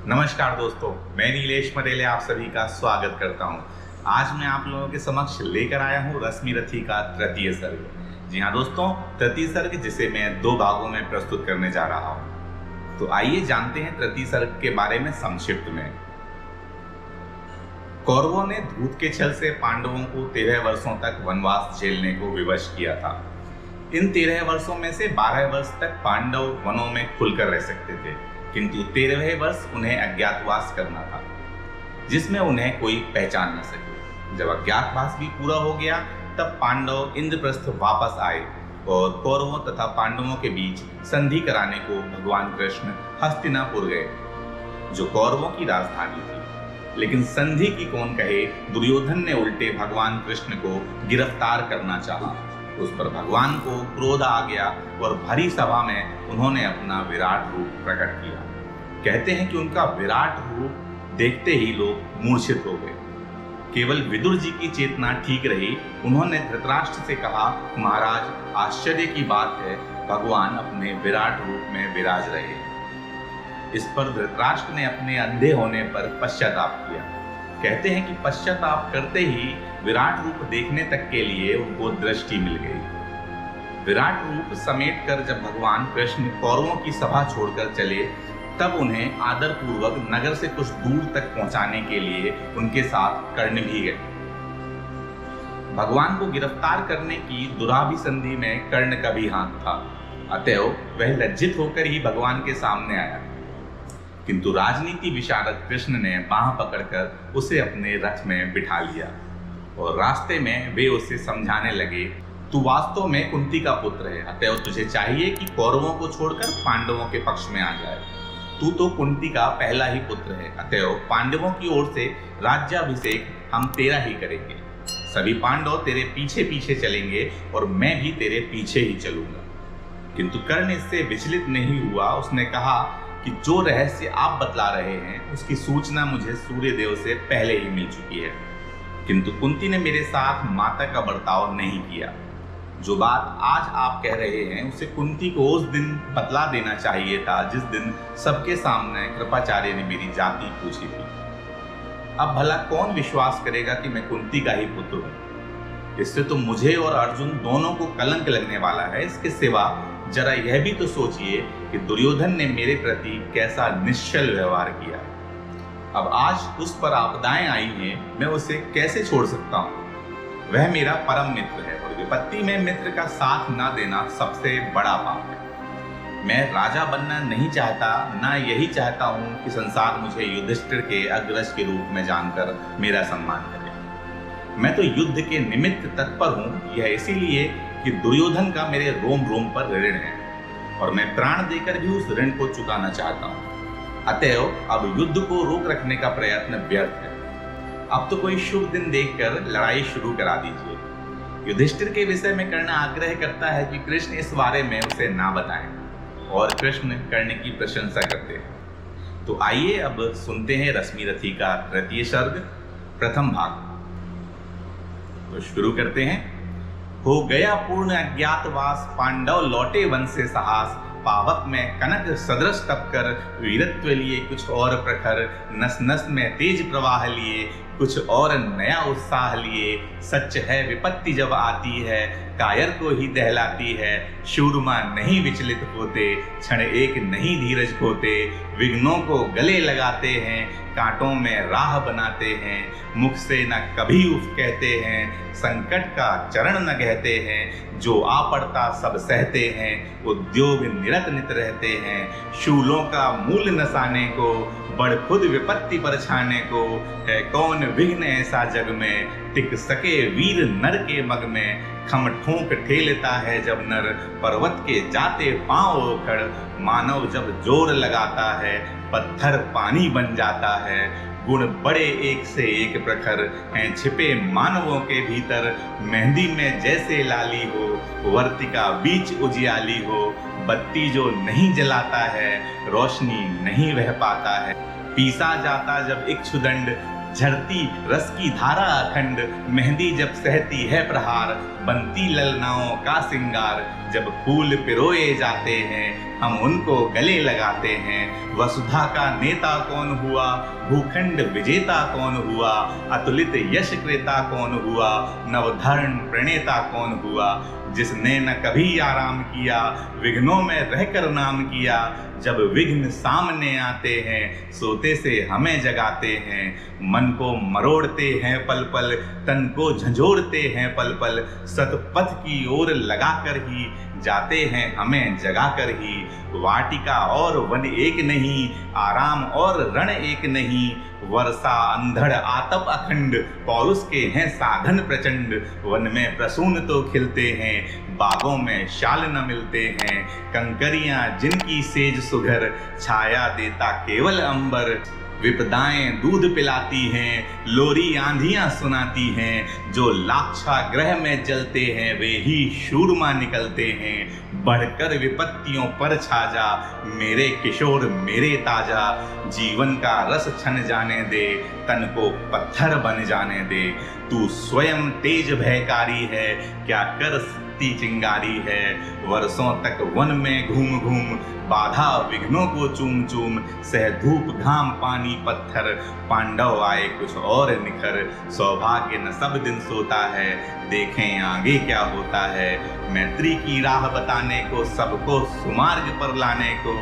नमस्कार दोस्तों, मैं नीलेश मरेले आप सभी का स्वागत करता हूं। आज मैं आप लोगों के समक्ष लेकर आया हूं रश्मि रथी का तृतीय सर्ग। जी हाँ दोस्तों, तृतीय सर्ग जिसे मैं 2 भागों में प्रस्तुत करने जा रहा हूं। तो आइए जानते हैं तृतीय सर्ग के बारे में संक्षिप्त में। कौरवों ने धूत के छल से पांडवों को 13 वर्षों तक वनवास झेलने को विवश किया था। इन 13 वर्षों में से 12 वर्ष तक पांडव वनों में खुलकर रह सकते थे, किंतु 13वें वर्ष उन्हें अज्ञातवास करना था, जिसमें उन्हें कोई पहचान न सके। जब अज्ञातवास भी पूरा हो गया, तब पांडव इंद्रप्रस्थ वापस आए और कौरवों तथा पांडवों के बीच संधि कराने को भगवान कृष्ण हस्तिनापुर गए, जो कौरवों की राजधानी थी। लेकिन संधि की कौन कहे, दुर्योधन ने उल्टे भगवान कृष्ण को गिरफ्तार करना चाहा। उस पर भगवान को क्रोध आ गया और भरी सभा में उन्होंने अपना विराट रूप प्रकट किया। कहते हैं कि उनका विराट रूप देखते ही लोग मूर्छित हो गए। केवल विदुर जी की चेतना ठीक रही। उन्होंने धृतराष्ट्र से कहा, महाराज, आश्चर्य की बात है, भगवान अपने विराट रूप में विराज रहे हैं। इस पर धृतराष्ट्र ने अपने अंधे होने पर पश्चाताप किया। कहते हैं कि पश्चाताप करते ही विराट रूप देखने तक के लिए उनको दृष्टि मिल गई। विराट रूप समेट कर जब भगवान कृष्ण कौरवों की सभा छोड़कर चले, तब उन्हें आदर पूर्वक नगर से कुछ दूर तक पहुंचाने के लिए उनके साथ कर्ण भी गए। भगवान को गिरफ्तार करने की दुराभिसंधि में कर्ण का भी हाथ था, अतएव वह लज्जित होकर ही भगवान के सामने आया। किंतु राजनीति विशारद कृष्ण ने बांह पकड़कर उसे अपने रथ में बिठा लिया और रास्ते में वे उसे समझाने लगे, तू वास्तव में कुंती का पुत्र है, अतएव तुझे चाहिए कि कौरवों को छोड़कर पांडवों के पक्ष में आ जाए। तू तो कुंती का पहला ही पुत्र है, अतएव पांडवों की ओर से राज्याभिषेक हम तेरा ही करेंगे। सभी पांडव तेरे पीछे पीछे चलेंगे और मैं भी तेरे पीछे ही चलूंगा। किंतु कर्ण इससे विचलित नहीं हुआ। उसने कहा कि जो रहस्य आप बतला रहे हैं, उसकी सूचना मुझे सूर्य देव से पहले ही मिल चुकी है, किंतु कुंती ने मेरे साथ माता का बर्ताव नहीं किया। जो बात आज आप कह रहे हैं, उसे कुंती को उस दिन बतला देना चाहिए था जिस दिन सबके सामने कृपाचार्य ने मेरी जाति पूछी थी। अब भला कौन विश्वास करेगा कि मैं कुंती का ही पुत्र हूँ? इससे तो मुझे और अर्जुन दोनों को कलंक लगने वाला है। इसके सिवा जरा यह भी तो सोचिए कि दुर्योधन ने मेरे प्रति कैसा निश्चल व्यवहार किया। अब आज उस पर आपदाएं आई हैं, मैं उसे कैसे छोड़ सकता हूँ? वह मेरा परम मित्र है और विपत्ति में मित्र का साथ ना देना सबसे बड़ा पाप है। मैं राजा बनना नहीं चाहता, ना यही चाहता हूँ कि संसार मुझे युधिष्ठिर के अग्रज के रूप में जानकर मेरा सम्मान करे। मैं तो युद्ध के निमित्त तत्पर हूँ, यह इसीलिए कि दुर्योधन का मेरे रोम रोम पर ऋण है और मैं प्राण देकर भी उस ऋण को चुकाना चाहता हूँ। अतएव अब युद्ध को रोक रखने का प्रयत्न व्यर्थ है। अब तो कोई शुभ दिन देखकर लड़ाई शुरू करा दीजिए। युधिष्ठिर के विषय में कर्ण आग्रह करता है कि कृष्ण इस बारे में उसे ना बताएं, और कृष्ण कर्ण की प्रशंसा करते हैं। तो आइए अब सुनते हैं रश्मि रथी का तृतीय सर्ग, प्रथम भाग। तो शुरू करते हैं। हो गया पूर्ण अज्ञातवास, पांडव लौटे वन से साहस। पावक में कनक सदृश तप कर, वीरत्व लिए कुछ और प्रखर। नस नस में तेज प्रवाह लिए, कुछ और नया उत्साह लिए। सच है विपत्ति जब आती है, कायर को ही दहलाती है। शूरमा नहीं विचलित होते, क्षण एक नहीं धीरज खोते। विघ्नों को गले लगाते हैं, कांटों में राह बनाते हैं। मुख से न कभी उफ कहते हैं, संकट का चरण न कहते हैं। जो आ पड़ता सब सहते हैं, उद्योग निरत नित रहते हैं। शूलों का मूल नसाने को, बढ़ खुद विपत्ति पर छाने को। है कौन विघ्न ऐसा जग में, टिक सके वीर नर के मग में। खम ठोंक ठेलता है जब नर, पर्वत के जाते पांव उखड़। मानव जब जोर लगाता है, पत्थर पानी बन जाता है। गुण बड़े एक से एक प्रखर, हैं छिपे मानवों के भीतर। मेहंदी में जैसे लाली हो, वर्तिका बीच उजियाली हो। बत्ती जो नहीं जलाता है, रोशनी नहीं वह पाता है। पीसा जाता जब इक्षुदंड, झरती रस की धारा अखंड। मेहंदी जब सहती है प्रहार, बनती ललनाओं का सिंगार। जब फूल पिरोए जाते हैं, हम उनको गले लगाते हैं। वसुधा का नेता कौन हुआ, भूखंड विजेता कौन हुआ, अतुलित यश क्रेता कौन हुआ, नवधर्म प्रणेता कौन हुआ, जिसने न कभी आराम किया, विघ्नों में रहकर नाम किया। जब विघ्न सामने आते हैं, सोते से हमें जगाते हैं। मन को मरोड़ते हैं पल पल, तन को झंझोड़ते हैं पल पल। सतपथ की ओर लगाकर ही जाते हैं हमें जगाकर ही। वाटिका और वन एक नहीं, आराम और रण एक नहीं। वर्षा अंधड़ आतप अखंड, पौरुष के हैं साधन प्रचंड। वन में प्रसून तो खिलते हैं, बागों में शाल न मिलते हैं। कंकरियां जिनकी सेज सुघर, छाया देता केवल अंबर। विपदाएं दूध पिलाती हैं, लोरी आंधियां सुनाती हैं। जो लाक्षागृह में जलते हैं, वे ही शूरमा निकलते हैं। बढ़कर विपत्तियों पर छा जा, मेरे किशोर मेरे ताजा। जीवन का रस छन जाने दे, तन को पत्थर बन जाने दे। तू स्वयं तेज भयकारी है, क्या कर सकती चिंगारी है। वर्षों तक वन में घूम घूम, बाधा विघ्नों को चूम चूम। सह धूप घाम पानी पत्थर, पांडव आए कुछ और निखर। सौभाग्य न सब दिन सोता है, देखें आगे क्या होता है। मैत्री की राह बताने को, सबको सुमार्ग पर लाने को।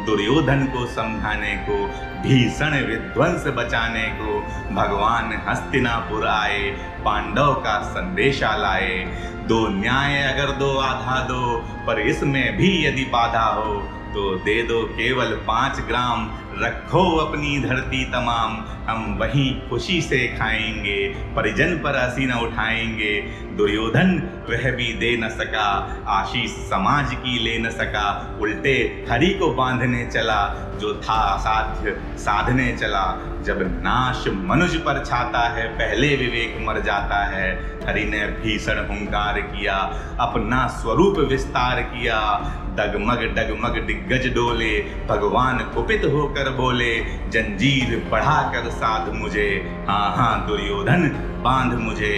दुर्योधन को समझाने को, भीषण विध्वंस बचाने को। भगवान हस्तिनापुर आए, पांडव का संदेशा लाए। दो न्याय अगर दो आधा दो, पर इसमें भी यदि बाधा हो, तो दे दो केवल 5 ग्राम। रखो अपनी धरती तमाम, हम वहीं खुशी से खाएंगे। परिजन पर हंसी न उठाएंगे। दुर्योधन वह भी दे न सका, आशीष समाज की ले न सका। उल्टे हरि को बांधने चला, जो था साध्य साधने चला। जब नाश मनुष्य पर छाता है, पहले विवेक मर जाता है। हरि ने भीषण हुंकार किया, अपना स्वरूप विस्तार किया। डगमग डगमग दिग्गज डोले, भगवान कुपित होकर बोले। जंजीर बढ़ाकर साध मुझे, हाँ हाँ दुर्योधन बांध मुझे।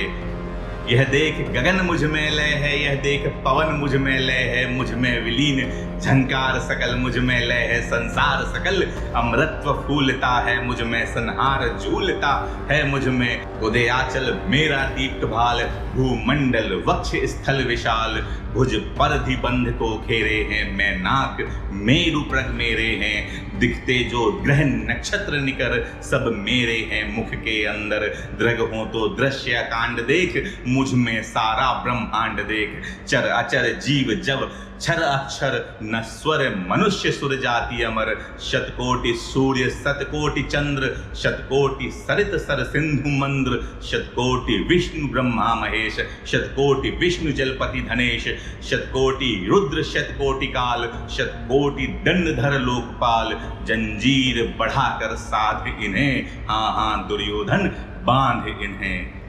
यह देख गगन मुझ में लय है, यह देख पवन मुझ में लय है। मुझ में विलीन झंकार सकल मुझ में लय है। संसार सकल अमृतत्व फूलता है, मुझ में संहार झूलता है। मुझ में उदयाचल मेरा दीप्त भाल, भूमंडल वक्ष स्थल विशाल। भुज परधि बंध को घेरे हैं, मैं नाक मेरु प्रग मेरे हैं। दिखते जो ग्रह नक्षत्र निकर, सब मेरे हैं मुख के अंदर। दृग हो तो दृश्य कांड देख, मुझ में सारा ब्रह्मांड देख। चर अचर जीव जब क्षर अक्षर, नश्वर मनुष्य सुर जाति अमर। शतकोटि सूर्य शतकोटि चंद्र, शतकोटि सरित सर सिंधु मंद्र। शतकोटि विष्णु ब्रह्मा महेश, शतकोटि विष्णु जलपति धनेश। शतकोटि रुद्र शतकोटि काल, शतकोटि दंडधर लोकपाल। जंजीर बढ़ाकर साध इन्हें, हाँ हाँ दुर्योधन बांध इन्हें।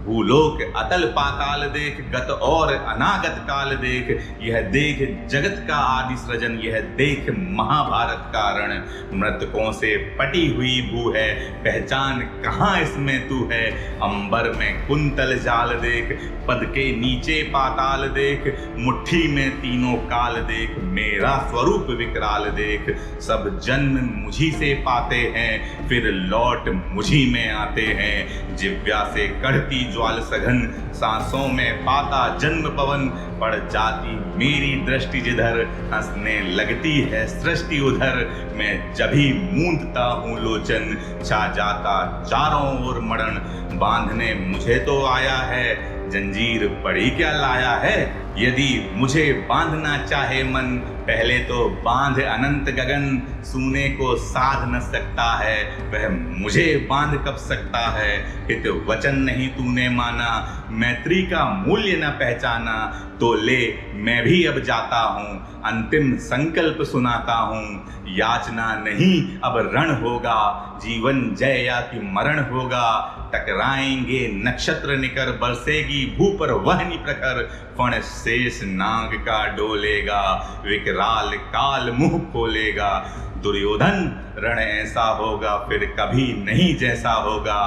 भूलोक अतल पाताल देख, गत और अनागत काल देख। यह देख जगत का आदि सृजन, यह देख महाभारत का रण। मृतकों से पटी हुई भू है, पहचान कहाँ इसमें तू है। अंबर में कुंतल जाल देख, पद के नीचे पाताल देख। मुट्ठी में तीनों काल देख, मेरा स्वरूप विकराल देख। सब जन्म मुझी से पाते हैं, फिर लौट मुझी में आते हैं। जिव्या से कढ़ती ज्वाल सघन, सांसों में पाता जन्म पवन। पड़ जाती मेरी दृष्टि जिधर, हंसने लगती है सृष्टि उधर। मैं जभी मूंदता हूँ लोचन, छा जाता चारों ओर मरण। बांधने मुझे तो आया है, जंजीर बड़ी क्या लाया है। यदि मुझे बांधना चाहे मन, पहले तो बांध अनंत गगन। सूने को साध न सकता है, वह मुझे बांध कब सकता है। हित वचन नहीं तूने माना, मैत्री का मूल्य न पहचाना। तो ले मैं भी अब जाता हूँ, अंतिम संकल्प सुनाता हूँ। याचना नहीं अब रण होगा, जीवन जय या कि मरण होगा। टकराएंगे नक्षत्र निकर, बरसेगी भू पर वहनी प्रखर। फण शेष नाग का डोलेगा, विकराल काल मुंह खोलेगा। दुर्योधन रण ऐसा होगा फिर कभी नहीं जैसा होगा।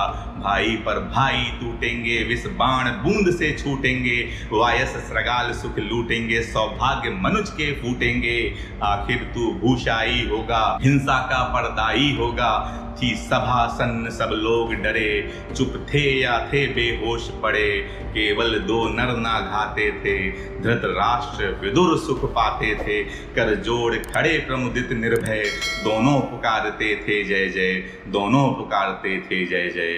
भाई पर भाई टूटेंगे, विष बाण बूंद से छूटेंगे, वायस श्रगाल सुख लूटेंगे, सौभाग्य मनुज के फूटेंगे। आखिर तू भूषाई होगा, हिंसा का पर्दाई होगा। थी सभा सन्न सब लोग डरे, चुप थे या थे बेहोश पड़े। केवल दो नर ना घाते थे, धृतराष्ट्र विदुर सुख पाते थे। कर जोड़ खड़े प्रमुदित निर्भय, दोनों पुकारते थे जय जय, दोनों पुकारते थे जय जय।